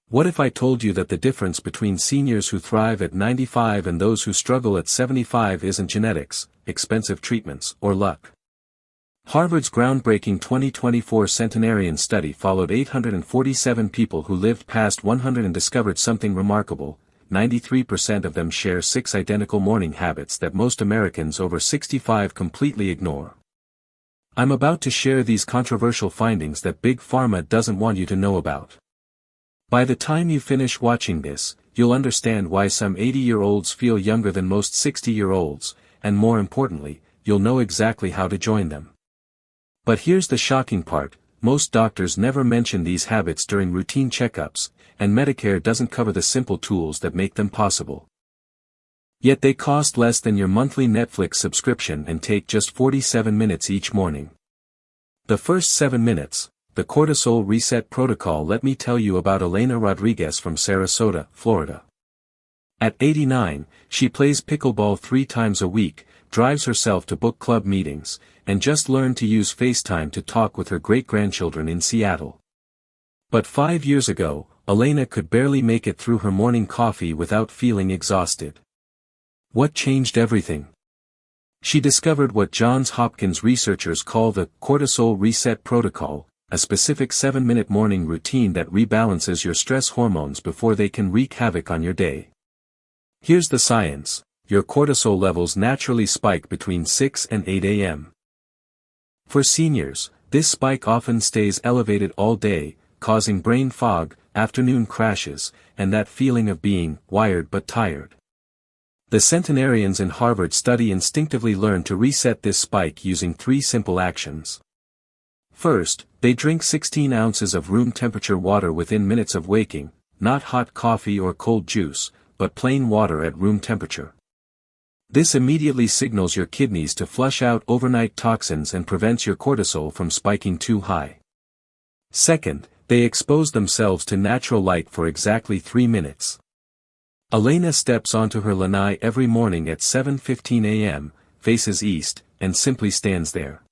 What if I told you that the difference between seniors who thrive at 95 and those who struggle at 75 isn't genetics, expensive treatments, or luck? Harvard's groundbreaking 2024 Centenarian study followed 847 people who lived past 100 and discovered something remarkable. 93% of them share 6 identical morning habits that most Americans over 65 completely ignore. I'm about to share these controversial findings that Big Pharma doesn't want you to know about. By the time you finish watching this, you'll understand why some 80-year-olds feel younger than most 60-year-olds, and more importantly, you'll know exactly how to join them. But here's the shocking part: most doctors never mention these habits during routine checkups, and Medicare doesn't cover the simple tools that make them possible. Yet they cost less than your monthly Netflix subscription and take just 47 minutes each morning. The first 7 minutes, the cortisol reset protocol. Let me tell you about Elena Rodriguez from Sarasota, Florida. At 89, she plays pickleball 3 times a week, drives herself to book club meetings, and just learned to use FaceTime to talk with her great-grandchildren in Seattle. But 5 years ago, Elena could barely make it through her morning coffee without feeling exhausted. What changed everything? She discovered what Johns Hopkins researchers call the cortisol reset protocol, a specific 7-minute morning routine that rebalances your stress hormones before they can wreak havoc on your day. Here's the science: your cortisol levels naturally spike between 6 and 8 a.m. For seniors, this spike often stays elevated all day, causing brain fog, afternoon crashes, and that feeling of being wired but tired. The centenarians in Harvard study instinctively learn to reset this spike using 3 simple actions. First, they drink 16 ounces of room-temperature water within minutes of waking, not hot coffee or cold juice, but plain water at room temperature. This immediately signals your kidneys to flush out overnight toxins and prevents your cortisol from spiking too high. Second, they expose themselves to natural light for exactly 3 minutes. Elena steps onto her lanai every morning at 7:15 a.m., faces east, and simply stands there.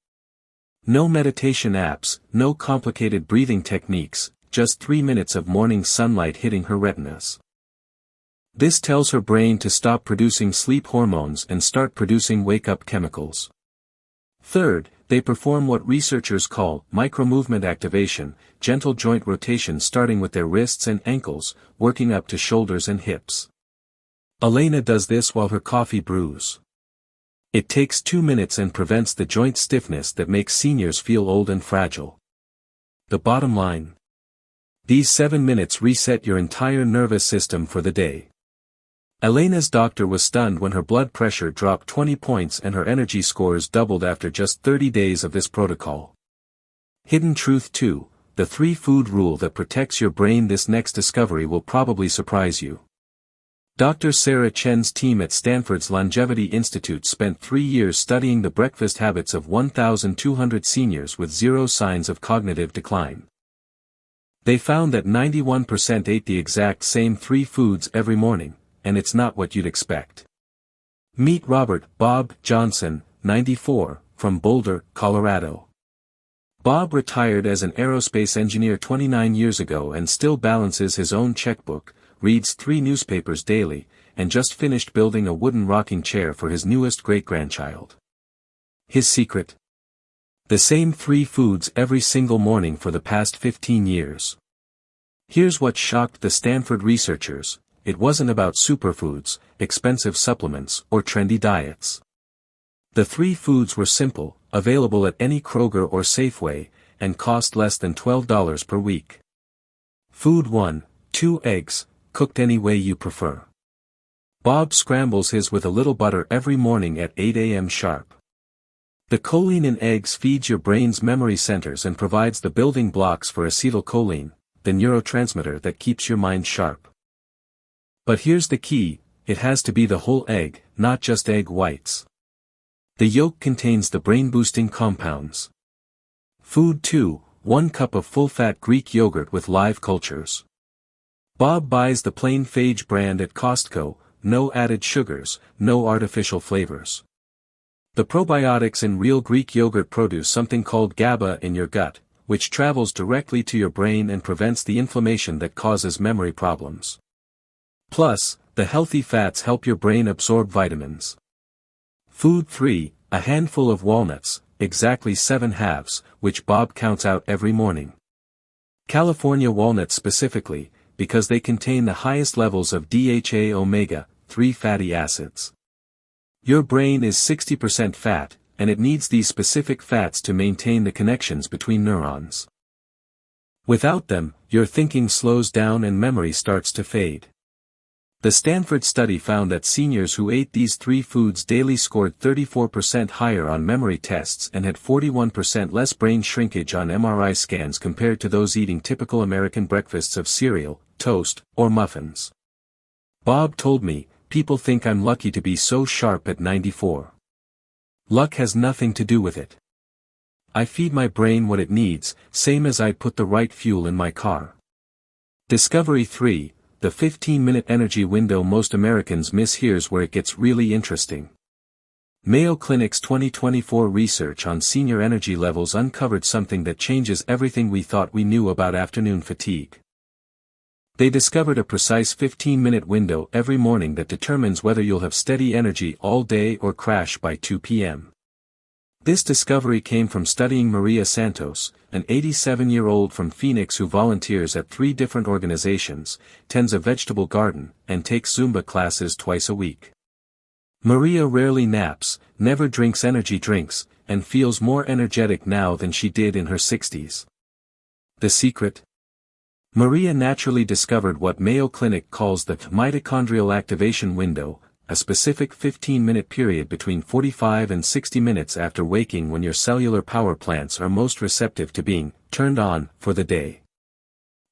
No meditation apps, no complicated breathing techniques, just 3 minutes of morning sunlight hitting her retinas. This tells her brain to stop producing sleep hormones and start producing wake-up chemicals. Third, they perform what researchers call micro-movement activation, gentle joint rotation starting with their wrists and ankles, working up to shoulders and hips. Elena does this while her coffee brews. It takes 2 minutes and prevents the joint stiffness that makes seniors feel old and fragile. The bottom line: these 7 minutes reset your entire nervous system for the day. Elena's doctor was stunned when her blood pressure dropped 20 points and her energy scores doubled after just 30 days of this protocol. Hidden truth 2, the 3-food rule that protects your brain. This next discovery will probably surprise you. Dr. Sarah Chen's team at Stanford's Longevity Institute spent 3 years studying the breakfast habits of 1,200 seniors with 0 signs of cognitive decline. They found that 91% ate the exact same 3 foods every morning, and it's not what you'd expect. Meet Robert Bob Johnson, 94, from Boulder, Colorado. Bob retired as an aerospace engineer 29 years ago and still balances his own checkbook, reads 3 newspapers daily, and just finished building a wooden rocking chair for his newest great-grandchild. His secret? The same 3 foods every single morning for the past 15 years. Here's what shocked the Stanford researchers: it wasn't about superfoods, expensive supplements, or trendy diets. The 3 foods were simple, available at any Kroger or Safeway, and cost less than $12 per week. Food 1, 2 eggs, cooked any way you prefer. Bob scrambles his with a little butter every morning at 8 a.m. sharp. The choline in eggs feeds your brain's memory centers and provides the building blocks for acetylcholine, the neurotransmitter that keeps your mind sharp. But here's the key: it has to be the whole egg, not just egg whites. The yolk contains the brain-boosting compounds. Food 2, 1 cup of full-fat Greek yogurt with live cultures. Bob buys the plain Phage brand at Costco, no added sugars, no artificial flavors. The probiotics in real Greek yogurt produce something called GABA in your gut, which travels directly to your brain and prevents the inflammation that causes memory problems. Plus, the healthy fats help your brain absorb vitamins. Food 3, a handful of walnuts, exactly 7 halves, which Bob counts out every morning. California walnuts specifically, because they contain the highest levels of DHA omega-3 fatty acids. Your brain is 60% fat, and it needs these specific fats to maintain the connections between neurons. Without them, your thinking slows down and memory starts to fade. The Stanford study found that seniors who ate these 3 foods daily scored 34% higher on memory tests and had 41% less brain shrinkage on MRI scans compared to those eating typical American breakfasts of cereal, toast, or muffins. Bob told me, "People think I'm lucky to be so sharp at 94. Luck has nothing to do with it. I feed my brain what it needs, same as I'd put the right fuel in my car." Discovery 3, the 15-minute energy window most Americans miss. Here's where it gets really interesting. Mayo Clinic's 2024 research on senior energy levels uncovered something that changes everything we thought we knew about afternoon fatigue. They discovered a precise 15-minute window every morning that determines whether you'll have steady energy all day or crash by 2 p.m. This discovery came from studying Maria Santos, an 87-year-old from Phoenix who volunteers at 3 different organizations, tends a vegetable garden, and takes Zumba classes twice a week. Maria rarely naps, never drinks energy drinks, and feels more energetic now than she did in her 60s. The secret? Maria naturally discovered what Mayo Clinic calls the mitochondrial activation window, a specific 15-minute period between 45 and 60 minutes after waking when your cellular power plants are most receptive to being turned on for the day.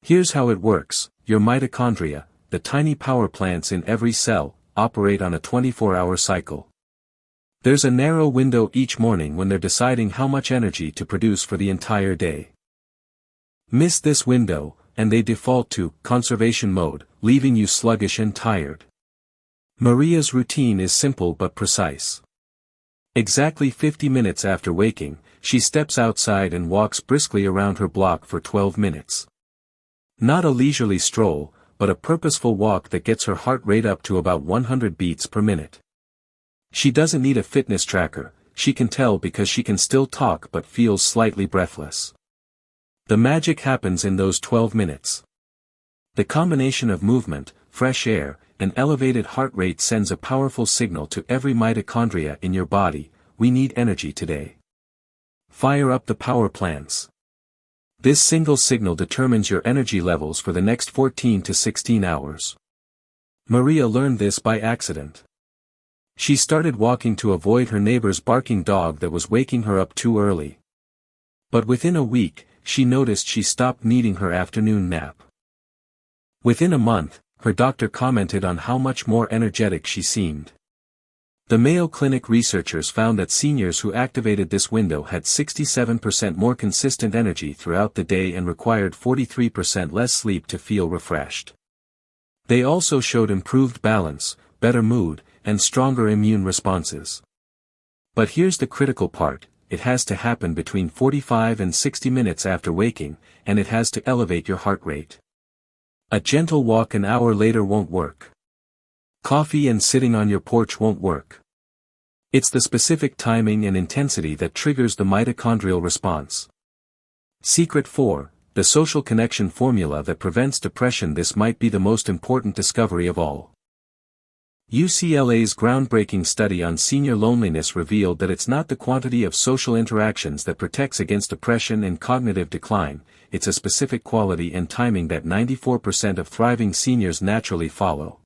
Here's how it works. Your mitochondria, the tiny power plants in every cell, operate on a 24-hour cycle. There's a narrow window each morning when they're deciding how much energy to produce for the entire day. Miss this window, and they default to conservation mode, leaving you sluggish and tired. Maria's routine is simple but precise. Exactly 50 minutes after waking, she steps outside and walks briskly around her block for 12 minutes. Not a leisurely stroll, but a purposeful walk that gets her heart rate up to about 100 beats per minute. She doesn't need a fitness tracker, she can tell because she can still talk but feels slightly breathless. The magic happens in those 12 minutes. The combination of movement, fresh air, and elevated heart rate sends a powerful signal to every mitochondria in your body: we need energy today. Fire up the power plants. This single signal determines your energy levels for the next 14 to 16 hours. Maria learned this by accident. She started walking to avoid her neighbor's barking dog that was waking her up too early. But within a week, she noticed she stopped needing her afternoon nap. Within a month, her doctor commented on how much more energetic she seemed. The Mayo Clinic researchers found that seniors who activated this window had 67% more consistent energy throughout the day and required 43% less sleep to feel refreshed. They also showed improved balance, better mood, and stronger immune responses. But here's the critical part: it has to happen between 45 and 60 minutes after waking, and it has to elevate your heart rate. A gentle walk an hour later won't work. Coffee and sitting on your porch won't work. It's the specific timing and intensity that triggers the mitochondrial response. Secret 4, the social connection formula that prevents depression. This might be the most important discovery of all. UCLA's groundbreaking study on senior loneliness revealed that it's not the quantity of social interactions that protects against depression and cognitive decline, it's a specific quality and timing that 94% of thriving seniors naturally follow.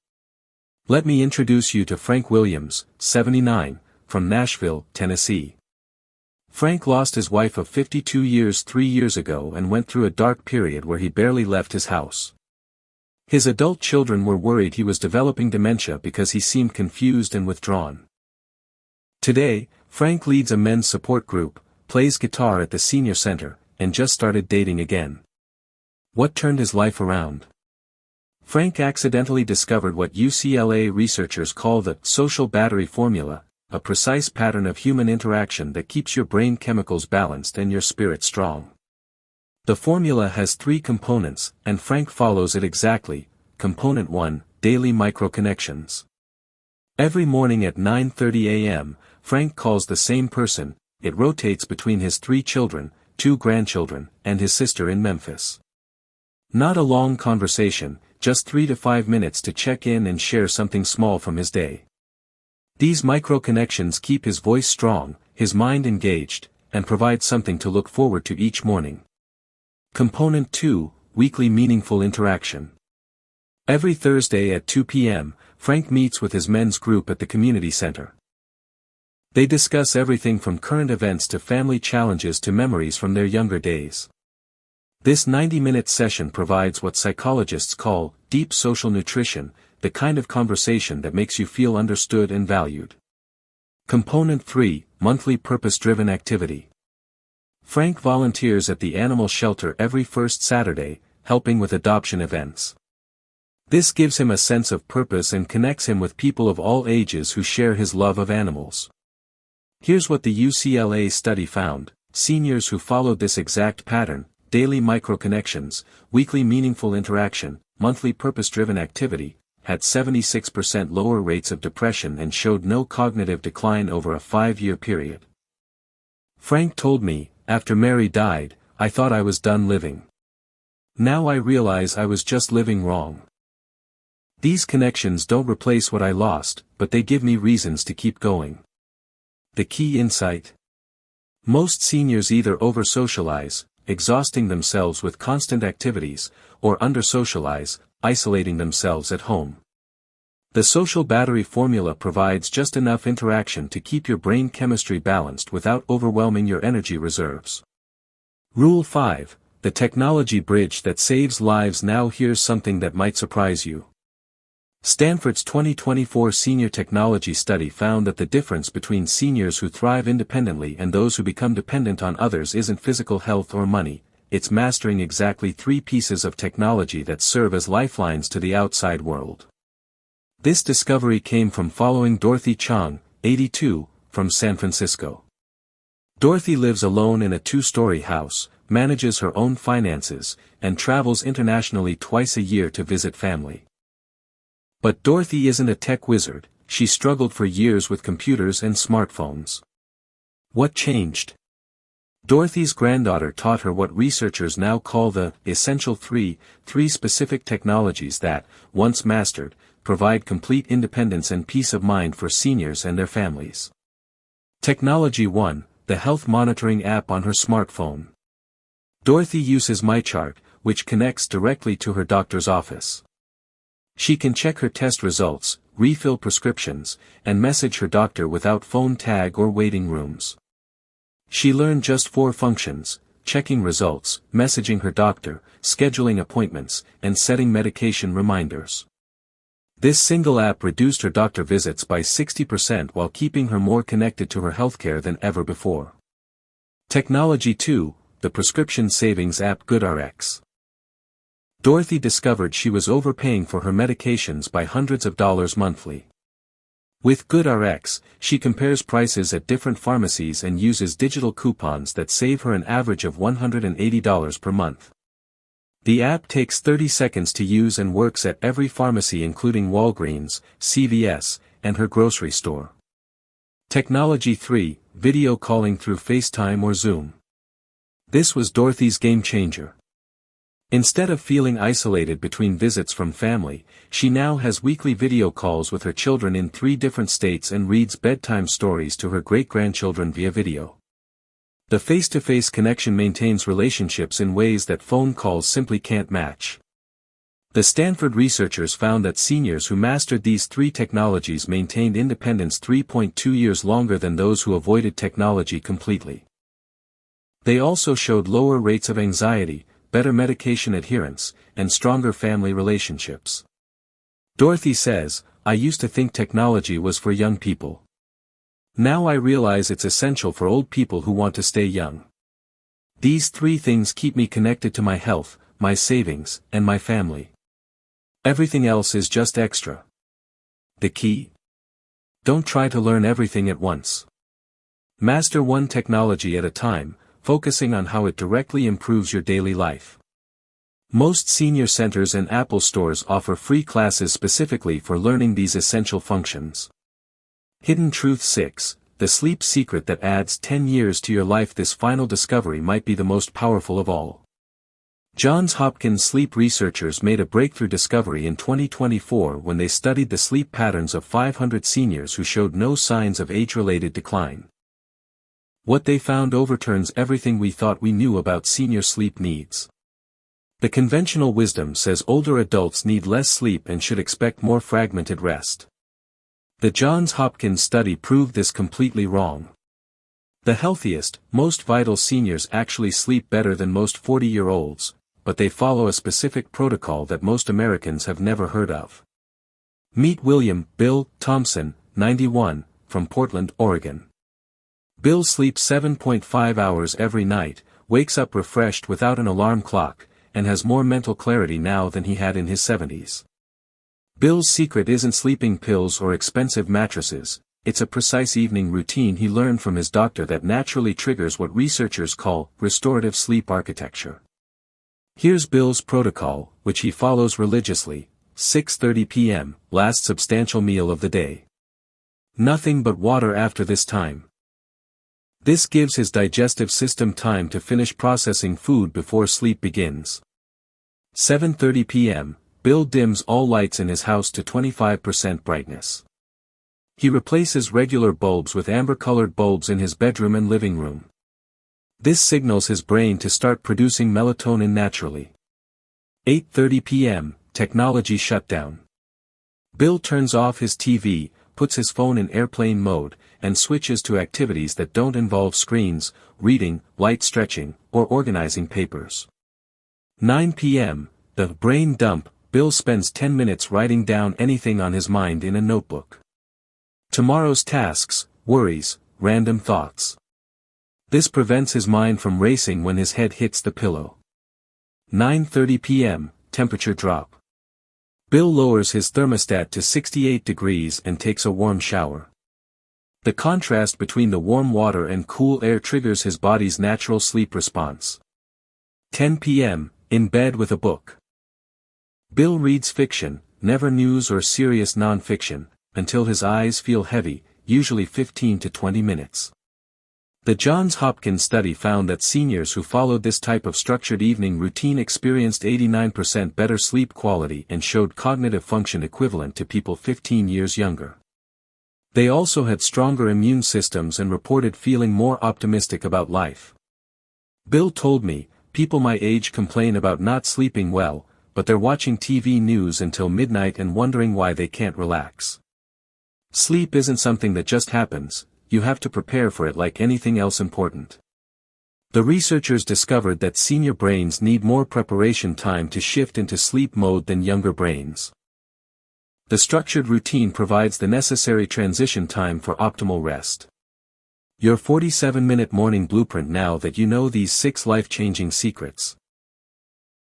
Let me introduce you to Frank Williams, 79, from Nashville, Tennessee. Frank lost his wife of 52 years 3 years ago and went through a dark period where he barely left his house. His adult children were worried he was developing dementia because he seemed confused and withdrawn. Today, Frank leads a men's support group, plays guitar at the senior center, and just started dating again. What turned his life around? Frank accidentally discovered what UCLA researchers call the social battery formula, a precise pattern of human interaction that keeps your brain chemicals balanced and your spirit strong. The formula has 3 components, and Frank follows it exactly. Component 1, daily microconnections. Every morning at 9:30 a.m., Frank calls the same person. It rotates between his 3 children, 2 grandchildren, and his sister in Memphis. Not a long conversation, just 3 to 5 minutes to check in and share something small from his day. These micro-connections keep his voice strong, his mind engaged, and provide something to look forward to each morning. Component 2, weekly meaningful interaction. Every Thursday at 2 p.m., Frank meets with his men's group at the community center. They discuss everything from current events to family challenges to memories from their younger days. This 90-minute session provides what psychologists call deep social nutrition, the kind of conversation that makes you feel understood and valued. Component 3, monthly purpose-driven activity. Frank volunteers at the animal shelter every first Saturday, helping with adoption events. This gives him a sense of purpose and connects him with people of all ages who share his love of animals. Here's what the UCLA study found: seniors who followed this exact pattern, daily microconnections, weekly meaningful interaction, monthly purpose-driven activity, had 76% lower rates of depression and showed no cognitive decline over a 5-year period. Frank told me, after Mary died, I thought I was done living. Now I realize I was just living wrong. These connections don't replace what I lost, but they give me reasons to keep going. The key insight? Most seniors either over-socialize, exhausting themselves with constant activities, or under-socialize, isolating themselves at home. The social battery formula provides just enough interaction to keep your brain chemistry balanced without overwhelming your energy reserves. Rule 5, the technology bridge that saves lives. Now here's something that might surprise you. Stanford's 2024 Senior Technology Study found that the difference between seniors who thrive independently and those who become dependent on others isn't physical health or money, it's mastering exactly 3 pieces of technology that serve as lifelines to the outside world. This discovery came from following Dorothy Chang, 82, from San Francisco. Dorothy lives alone in a 2-story house, manages her own finances, and travels internationally twice a year to visit family. But Dorothy isn't a tech wizard. She struggled for years with computers and smartphones. What changed? Dorothy's granddaughter taught her what researchers now call the essential 3 specific technologies that, once mastered, provide complete independence and peace of mind for seniors and their families. Technology 1, the health monitoring app on her smartphone. Dorothy uses MyChart, which connects directly to her doctor's office. She can check her test results, refill prescriptions, and message her doctor without phone tag or waiting rooms. She learned just 4 functions: checking results, messaging her doctor, scheduling appointments, and setting medication reminders. This single app reduced her doctor visits by 60% while keeping her more connected to her healthcare than ever before. Technology 2, the prescription savings app GoodRx. Dorothy discovered she was overpaying for her medications by hundreds of dollars monthly. With GoodRx, she compares prices at different pharmacies and uses digital coupons that save her an average of $180 per month. The app takes 30 seconds to use and works at every pharmacy including Walgreens, CVS, and her grocery store. Technology 3, video calling through FaceTime or Zoom. This was Dorothy's game changer. Instead of feeling isolated between visits from family, she now has weekly video calls with her children in 3 different states and reads bedtime stories to her great-grandchildren via video. The face-to-face connection maintains relationships in ways that phone calls simply can't match. The Stanford researchers found that seniors who mastered these 3 technologies maintained independence 3.2 years longer than those who avoided technology completely. They also showed lower rates of anxiety, better medication adherence, and stronger family relationships. Dorothy says, "I used to think technology was for young people. Now I realize it's essential for old people who want to stay young. These 3 things keep me connected to my health, my savings, and my family. Everything else is just extra." The key? Don't try to learn everything at once. Master one technology at a time, focusing on how it directly improves your daily life. Most senior centers and Apple stores offer free classes specifically for learning these essential functions. Hidden Truth 6, the sleep secret that adds 10 years to your life. This final discovery might be the most powerful of all. Johns Hopkins sleep researchers made a breakthrough discovery in 2024 when they studied the sleep patterns of 500 seniors who showed no signs of age-related decline. What they found overturns everything we thought we knew about senior sleep needs. The conventional wisdom says older adults need less sleep and should expect more fragmented rest. The Johns Hopkins study proved this completely wrong. The healthiest, most vital seniors actually sleep better than most 40-year-olds, but they follow a specific protocol that most Americans have never heard of. Meet William Bill Thompson, 91, from Portland, Oregon. Bill sleeps 7.5 hours every night, wakes up refreshed without an alarm clock, and has more mental clarity now than he had in his 70s. Bill's secret isn't sleeping pills or expensive mattresses, it's a precise evening routine he learned from his doctor that naturally triggers what researchers call restorative sleep architecture. Here's Bill's protocol, which he follows religiously. 6:30 p.m., last substantial meal of the day. Nothing but water after this time. This gives his digestive system time to finish processing food before sleep begins. 7:30 p.m., Bill dims all lights in his house to 25% brightness. He replaces regular bulbs with amber-colored bulbs in his bedroom and living room. This signals his brain to start producing melatonin naturally. 8:30 p.m., technology shutdown. Bill turns off his TV, puts his phone in airplane mode, and switches to activities that don't involve screens, reading, light stretching, or organizing papers. 9 p.m., the brain dump. Bill spends 10 minutes writing down anything on his mind in a notebook. Tomorrow's tasks, worries, random thoughts. This prevents his mind from racing when his head hits the pillow. 9:30 p.m., temperature drop. Bill lowers his thermostat to 68 degrees and takes a warm shower. The contrast between the warm water and cool air triggers his body's natural sleep response. 10 p.m., in bed with a book. Bill reads fiction, never news or serious non-fiction, until his eyes feel heavy, usually 15 to 20 minutes. The Johns Hopkins study found that seniors who followed this type of structured evening routine experienced 89% better sleep quality and showed cognitive function equivalent to people 15 years younger. They also had stronger immune systems and reported feeling more optimistic about life. Bill told me, people my age complain about not sleeping well, but they're watching TV news until midnight and wondering why they can't relax. Sleep isn't something that just happens, you have to prepare for it like anything else important. The researchers discovered that senior brains need more preparation time to shift into sleep mode than younger brains. The structured routine provides the necessary transition time for optimal rest. Your 47-minute morning blueprint now that you know these 6 life-changing secrets.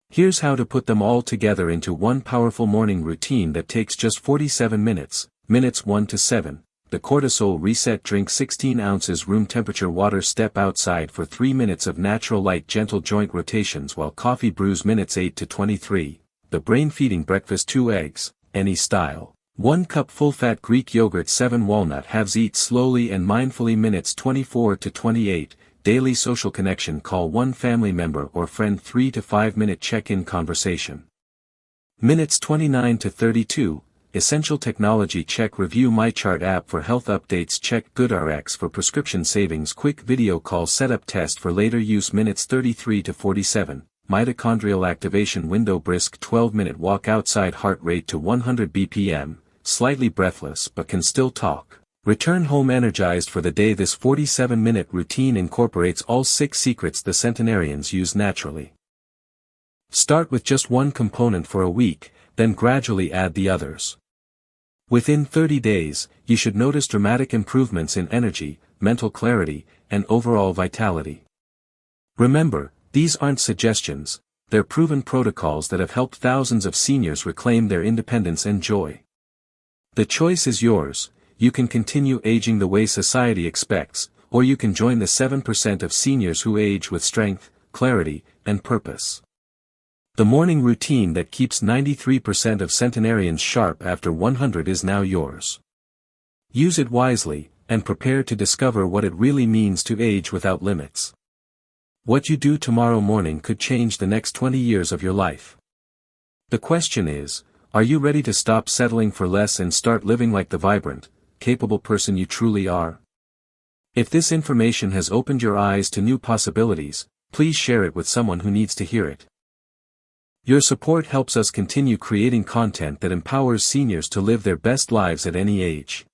Here's how to put them all together into one powerful morning routine that takes just 47 minutes, minutes 1 to 7. The cortisol reset. Drink 16 ounces room temperature water. Step outside for 3 minutes of natural light. Gentle joint rotations while coffee brews. Minutes 8 to 23. The brain feeding breakfast. 2 eggs, any style. 1 cup full-fat Greek yogurt. 7 walnut halves. Eat slowly and mindfully. Minutes 24 to 28. Daily social connection. Call one family member or friend. 3 to 5 minute check-in conversation. Minutes 29 to 32. Essential technology. Check review MyChart app for health updates. Check GoodRx for prescription savings. Quick video call setup test for later use. Minutes 33 to 47. Mitochondrial activation window. Brisk 12-minute walk outside. Heart rate to 100 BPM, slightly breathless but can still talk. Return home energized for the day. This 47-minute routine incorporates all 6 secrets the Centenarians use naturally. Start with just one component for a week, then gradually add the others. Within 30 days, you should notice dramatic improvements in energy, mental clarity, and overall vitality. Remember, these aren't suggestions, they're proven protocols that have helped thousands of seniors reclaim their independence and joy. The choice is yours. You can continue aging the way society expects, or you can join the 7% of seniors who age with strength, clarity, and purpose. The morning routine that keeps 93% of centenarians sharp after 100 is now yours. Use it wisely, and prepare to discover what it really means to age without limits. What you do tomorrow morning could change the next 20 years of your life. The question is, are you ready to stop settling for less and start living like the vibrant, capable person you truly are? If this information has opened your eyes to new possibilities, please share it with someone who needs to hear it. Your support helps us continue creating content that empowers seniors to live their best lives at any age.